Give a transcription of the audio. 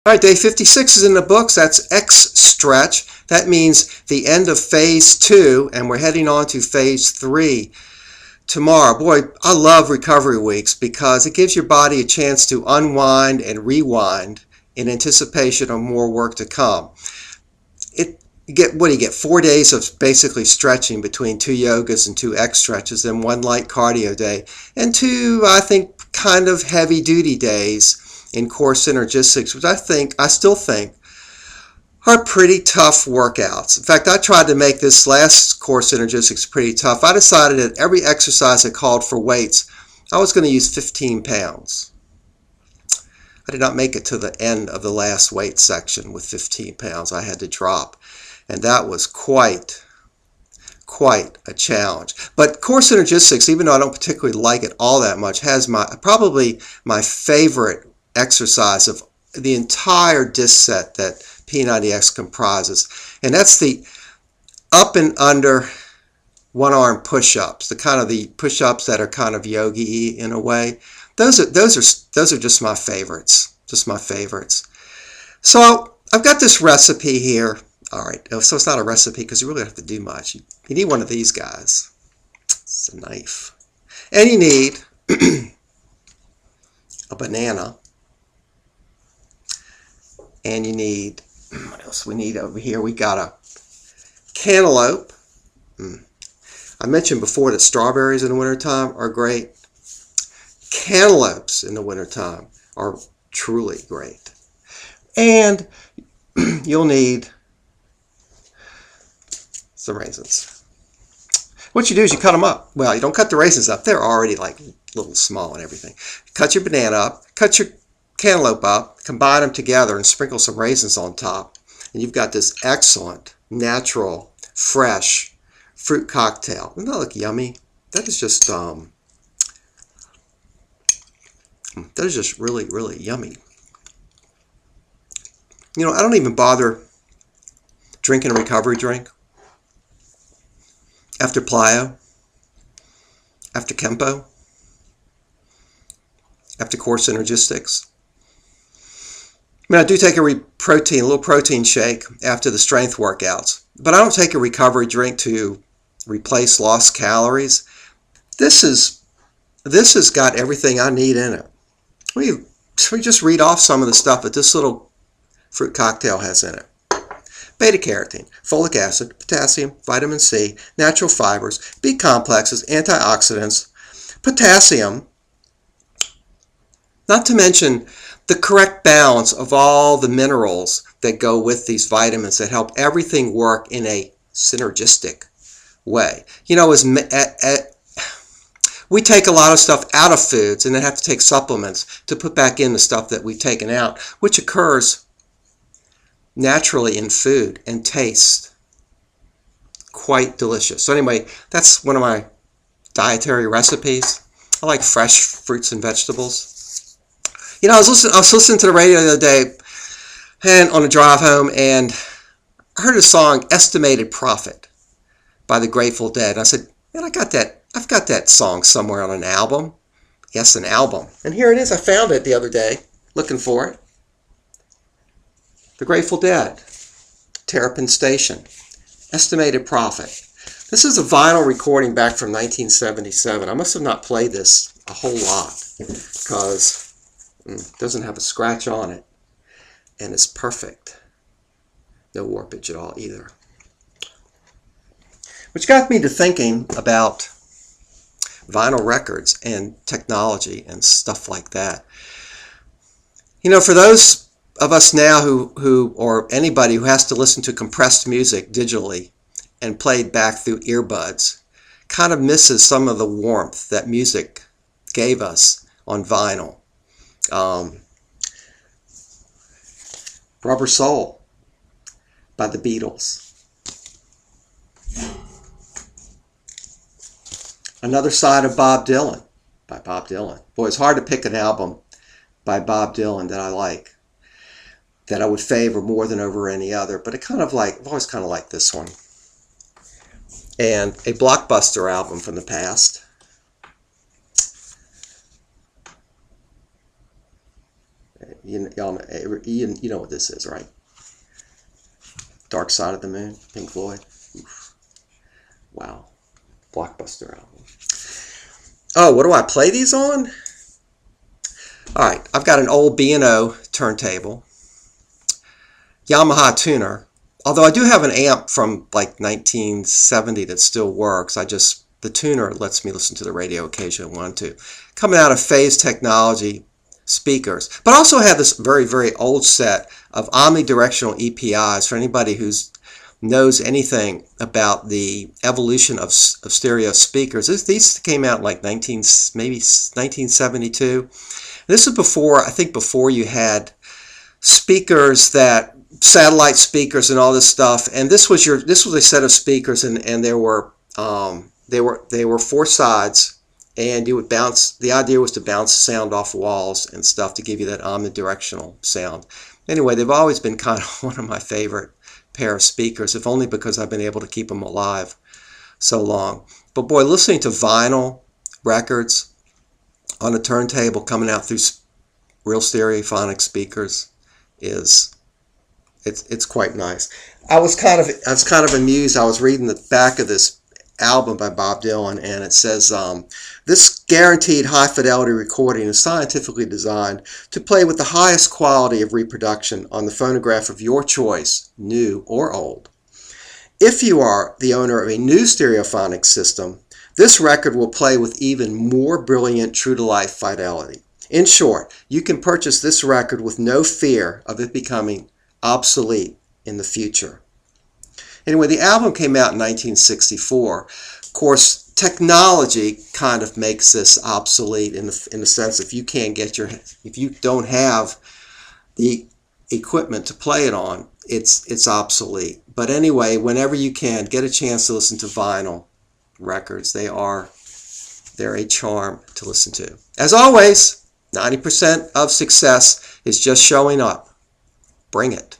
All right, day 56 is in the books. That's X stretch. That means the end of phase 2, and we're heading on to phase 3 tomorrow. Boy, I love recovery weeks because it gives your body a chance to unwind and rewind in anticipation of more work to come. What do you get? 4 days of basically stretching between 2 yogas and 2 X stretches, and 1 light cardio day, and 2, I think, kind of heavy-duty days in core synergistics, which I still think are pretty tough workouts. In fact, I tried to make this last core synergistics pretty tough. I decided that every exercise that called for weights, I was going to use 15 pounds. I did not make it to the end of the last weight section with 15 pounds. I had to drop, and that was quite a challenge. But core synergistics, even though I don't particularly like it all that much, has probably my favorite exercise of the entire disc set that P90x comprises, and that's the up and under one-arm push-ups, the push-ups that are kind of yogi-y in a way. Those are just my favorites, So I've got this recipe here. All right, so it's not a recipe because you really don't have to do much. You need one of these guys. It's a knife, and you need a banana. And you need, what else we need over here? We got a cantaloupe. I mentioned before that strawberries in the wintertime are great. Cantaloupes in the wintertime are truly great. And you'll need some raisins. What you do is you cut them up. Well, you don't cut the raisins up. They're already like little small and everything. Cut your banana up. Cut your cantaloupe up, combine them together, and sprinkle some raisins on top, and you've got this excellent, natural, fresh fruit cocktail. Doesn't that look yummy? That is just really, really yummy. You know, I don't even bother drinking a recovery drink after plyo, after Kempo, after core synergistics. I mean, I do take a little protein shake after the strength workouts, but I don't take a recovery drink to replace lost calories. This has got everything I need in it. We just read off some of the stuff that this little fruit cocktail has in it. Beta-carotene, folic acid, potassium, vitamin C, natural fibers, B complexes, antioxidants, potassium, not to mention the correct balance of all the minerals that go with these vitamins that help everything work in a synergistic way. You know, we take a lot of stuff out of foods and then have to take supplements to put back in the stuff that we've taken out, which occurs naturally in food and tastes quite delicious. So anyway, that's one of my dietary recipes. I like fresh fruits and vegetables. You know, I was listening to the radio the other day and on the drive home, and I heard a song, Estimated Profit, by the Grateful Dead. And I said, man, I've got that song somewhere on an album. Yes, an album. And here it is. I found it the other day, looking for it. The Grateful Dead, Terrapin Station, Estimated Profit. This is a vinyl recording back from 1977. I must have not played this a whole lot because it doesn't have a scratch on it, and it's perfect. No warpage at all either. Which got me to thinking about vinyl records and technology and stuff like that. You know, for those of us now who or anybody who has to listen to compressed music digitally and played back through earbuds, kind of misses some of the warmth that music gave us on vinyl. Rubber Soul by the Beatles. Another Side of Bob Dylan by Bob Dylan. Boy, it's hard to pick an album by Bob Dylan that I like, that I would favor more than over any other, but I've always kind of liked this one. And a blockbuster album from the past. You know what this is, right? Dark Side of the Moon, Pink Floyd. Oof. Wow. Blockbuster album. Oh, what do I play these on? All right, I've got an old B&O turntable, Yamaha tuner. Although I do have an amp from like 1970 that still works. The tuner lets me listen to the radio occasionally if I want to. Coming out of Phase Technology speakers. But I also have this very, very old set of omnidirectional EPIs for anybody who knows anything about the evolution of stereo speakers. These came out in like maybe 1972. This is before, I think before you had speakers satellite speakers and all this stuff. And this was a set of speakers, and there were they were four sides, and you would bounce. The idea was to bounce sound off walls and stuff to give you that omnidirectional sound. Anyway, they've always been kind of one of my favorite pair of speakers, if only because I've been able to keep them alive so long. But boy, listening to vinyl records on a turntable coming out through real stereophonic speakers it's quite nice. I was kind of amused. I was reading the back of this album by Bob Dylan, and it says, this guaranteed high fidelity recording is scientifically designed to play with the highest quality of reproduction on the phonograph of your choice, new or old. If you are the owner of a new stereophonic system, this record will play with even more brilliant true-to-life fidelity. In short, you can purchase this record with no fear of it becoming obsolete in the future. Anyway, the album came out in 1964. Of course, technology kind of makes this obsolete in the sense if you don't have the equipment to play it on, it's obsolete. But anyway, whenever you can get a chance to listen to vinyl records, they're a charm to listen to. As always, 90% of success is just showing up. Bring it.